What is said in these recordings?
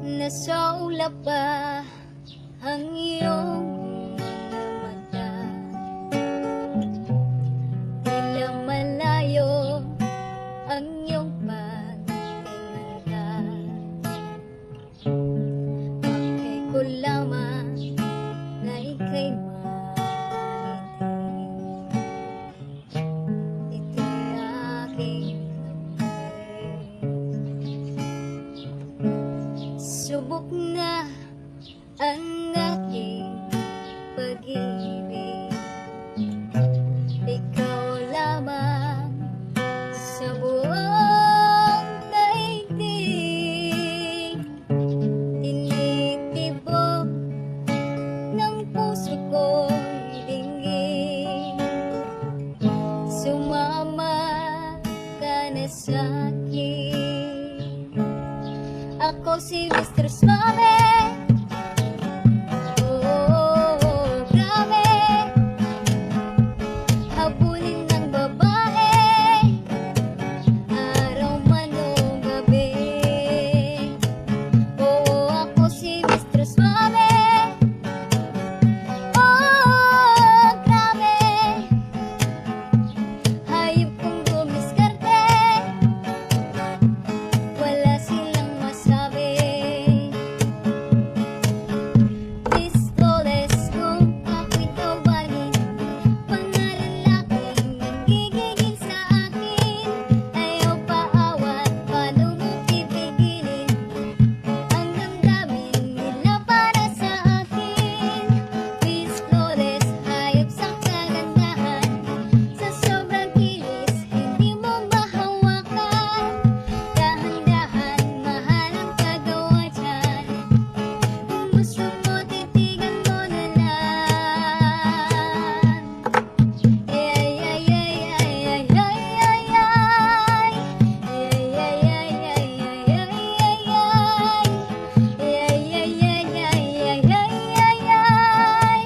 Nasaulap ba ang iyong mga mata? Tila malayo ang iyong pagtingala. Bakit ko lamang na ika'y mapangiti? Ito'y aking subok na ang aking pag-ibig. Ikaw lamang sa buong daigdig. Tinitibok ng puso ko'y dinggin. Sumama ka na sa'kin. Ako si Mr. Suave. Oh, grabe. Habulin ng babae, araw man o gabi. Oo, ako si Mr. Suave. Oh, grabe. Hayop kong dumiskarte, wala silang masabi. Pistoles kung ako'y tawanin, pangalalaki nanggigigil sa akin. Ayaw paawat, paano mo pipigilin ang damdamin nila para sa akin? Pistoles, hayop sa kagandahan, sa sobrang kilis, hindi mo mahawakan. Dahan-dahan, mahal ang kagawa dyan. Kung gusto mo, titigan mo na lang. Ay, ay, ay, ay, ay, ay, ay, ay. Ay, ay, ay, ay, ay, ay, ay, ay. Ay, ay, ay, ay, ay, ay, ay, ay.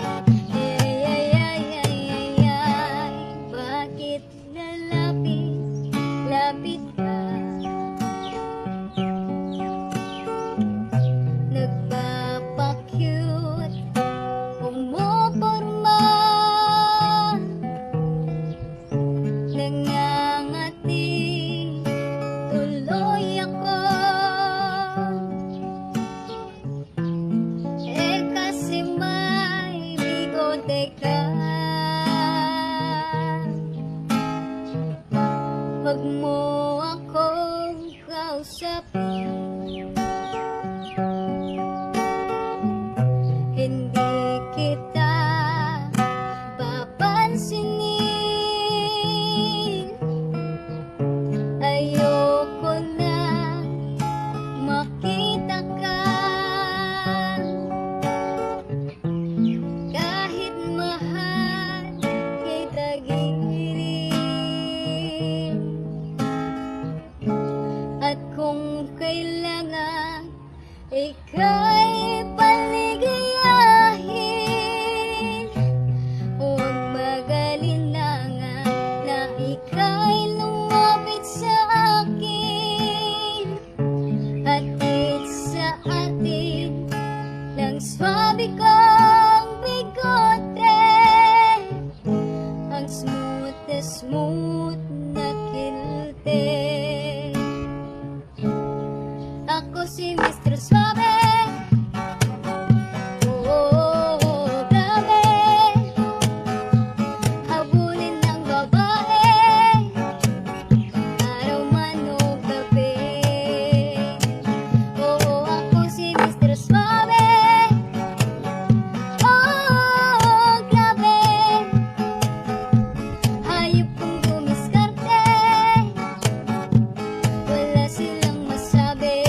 Ay, ay, ay, ay, ay, ay, ay. Bakit lalapit ka? Nagpapakyut, pumuporma, nangangati, tuloy ako. Kasi may bigote ka. Wag mo akong kausapin, hindi kita papansinin. Ayoko na makita ka, kahit mahal kita giling. At kung kailangan ika'y paligayahin, huwag magalinlangan na ika'y lumapit sa akin. Hatid sa atin ng swabe kong bigote, ang smooth na smooth na kilte. Ako si Mr. Suave. Oh, grabe. Habulin ng babae, araw man o gabi. Oo, ako si Mr. Suave. Oh, grabe. Hayop kong dumiskarte, wala silang masabi.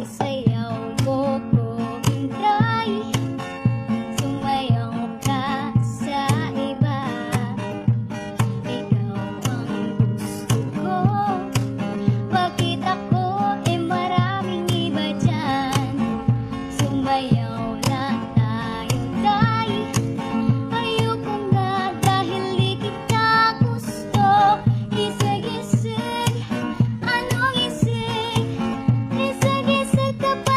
isayaw mo kung hindi sumayaw ka sa iba. Ikaw ang gusto ko, bakit ako maraming iba dyan? Sumayaw na tayong tayo, ayoko na dahil di kita gusto. Isig-isig, anong isig? Isig-isig ka pa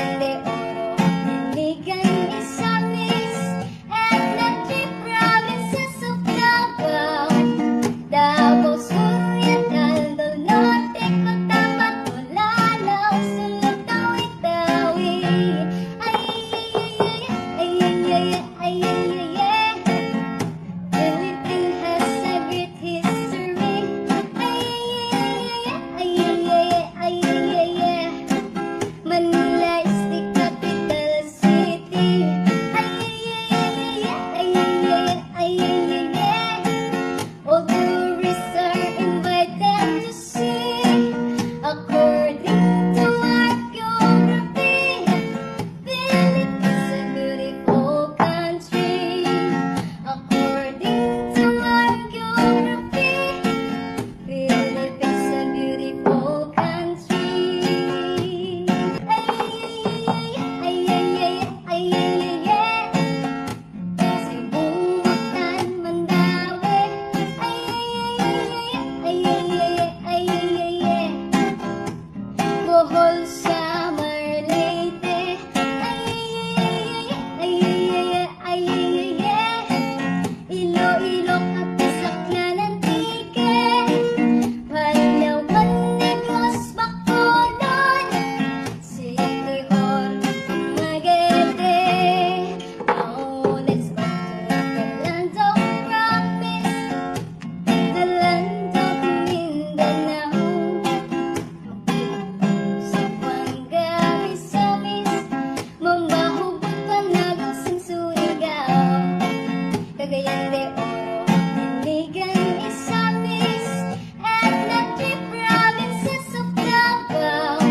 Cagayan de Oro, Iligan, Misamis, and the three provinces of Davao. Davao Sur, Rizaldo, Norte, Cotabato, Lanao, Sulu, Tawi-Tawi. Ay, ay, ay, ay, ay, ay, ay, Philippines has a great history. Ay, ay, ay, ay, ay, ay, Manila is the capital city. Ay, ay, ay, ay, ay, all tourists are invited to see. According to our geography, Philippines is a beautiful country. According to our geography, Philippines is a beautiful country. Ay, ay, ay, ay, ay, ay, Cebu, Mactan, Mandaue. Ay, ay, ay, Bohol, Samar, Leyte. Ay, ay, Iloilo, Capisac, Nanantique. Palawan, Negros, Bacolod, Siquijor, Dumaguete. Now let's go to the land of promise, the land of Mindanao. Zamboanga, Misamis, Mambahugot, Panagos, and Surigao. Cagayan de Oro, Iligan, Misamis, and the three provinces of Davao.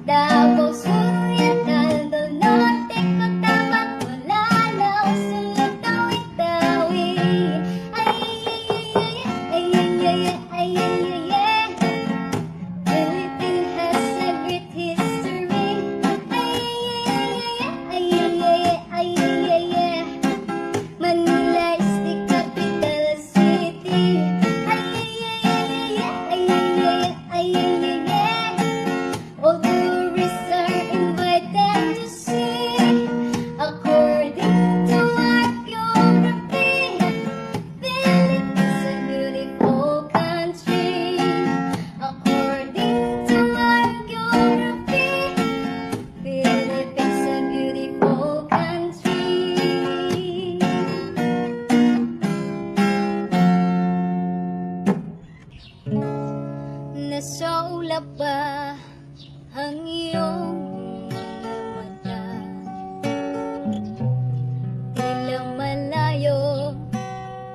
Davao Sur, Rizaldo, Norte, Cotabato, Lanao, Sulu, Tawi-Tawi. Ay, ay, ay, ay, ay, Philippines has a great history. Ay, ay, ay, Manila is the capital city. Ay, ay, ay, all tourists are invited to see. According to our geography, Philippines is a beautiful country. According to our geography, Philippines is a beautiful country. Nasa ulap ba ang iyong mga mata? Tila malayo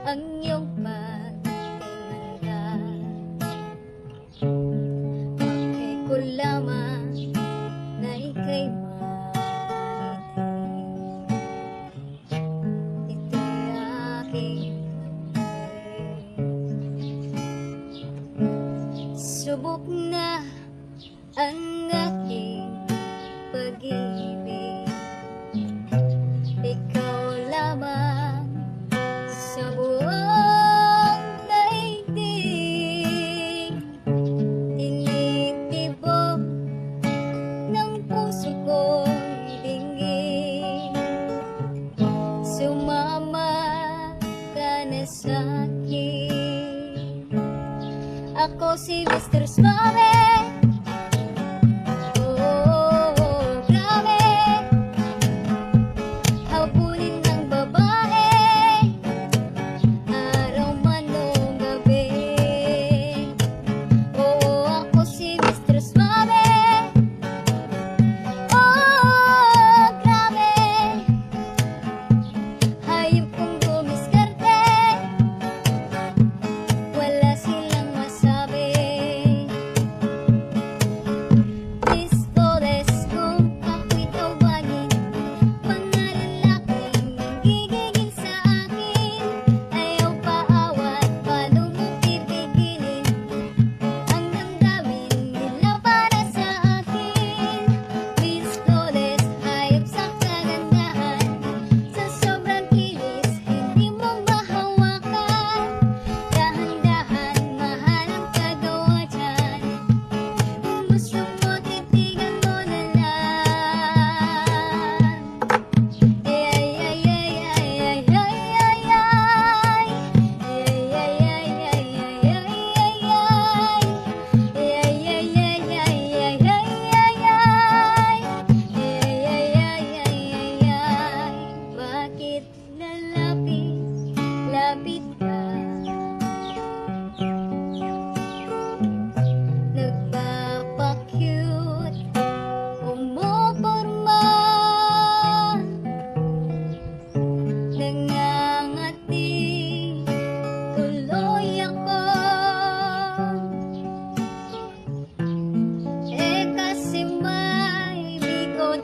ang iyong pagtingala. Bakit ko lamang na ika'y maririnig? Ito'y aking subok na ang aking pag-ibig. Ikaw lamang sa buong daigdig. Tinitibok ng puso ko'y dinggin. Sumama ka na sa'kin. Ako si Mr. Suave. Oh, grabe. Habulin ng babae, araw man o gabi. Oo, ako si Mr. Suave. Oh, grabe. Hayop kong dumiskarte, wala silang masabi.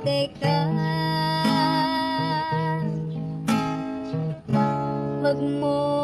teka. Huwag mo